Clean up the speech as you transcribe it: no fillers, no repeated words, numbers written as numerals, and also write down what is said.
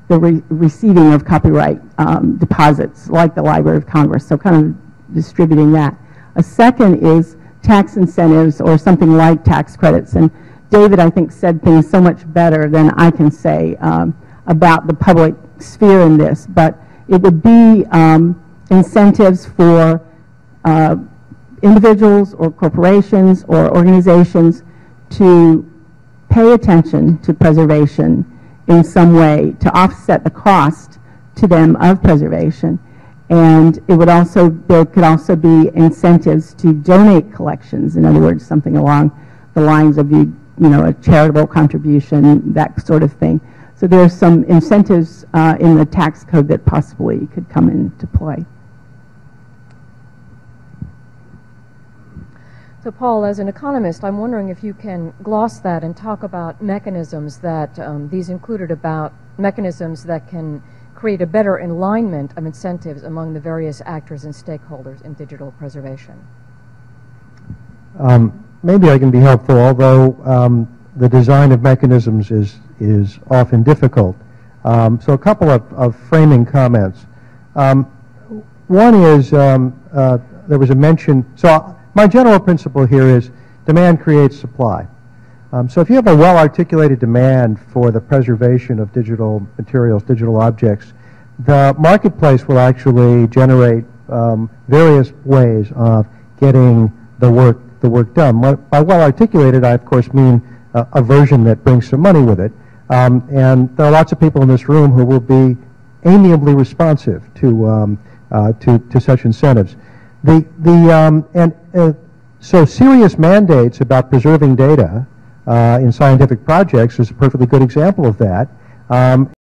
receiving of copyright deposits, like the Library of Congress, so kind of distributing that. A second is tax incentives or something like tax credits. And David, I think, said things so much better than I can say about the public sphere in this. But it would be incentives for individuals or corporations or organizations to pay attention to preservation in some way to offset the cost to them of preservation. And it would also, there could also be incentives to donate collections. In other words, something along the lines of a charitable contribution, that sort of thing. So there are some incentives in the tax code that possibly could come into play. So Paul, as an economist, I'm wondering if you can gloss that and talk about mechanisms that these included, about mechanisms that can create a better alignment of incentives among the various actors and stakeholders in digital preservation. Maybe I can be helpful, although the design of mechanisms is often difficult. So a couple of framing comments. One is there was a mention, so my general principle here is demand creates supply. So if you have a well-articulated demand for the preservation of digital materials, digital objects, the marketplace will actually generate various ways of getting the work done. By well-articulated, I of course mean a version that brings some money with it. And there are lots of people in this room who will be amiably responsive to such incentives. So serious mandates about preserving data in scientific projects is a perfectly good example of that.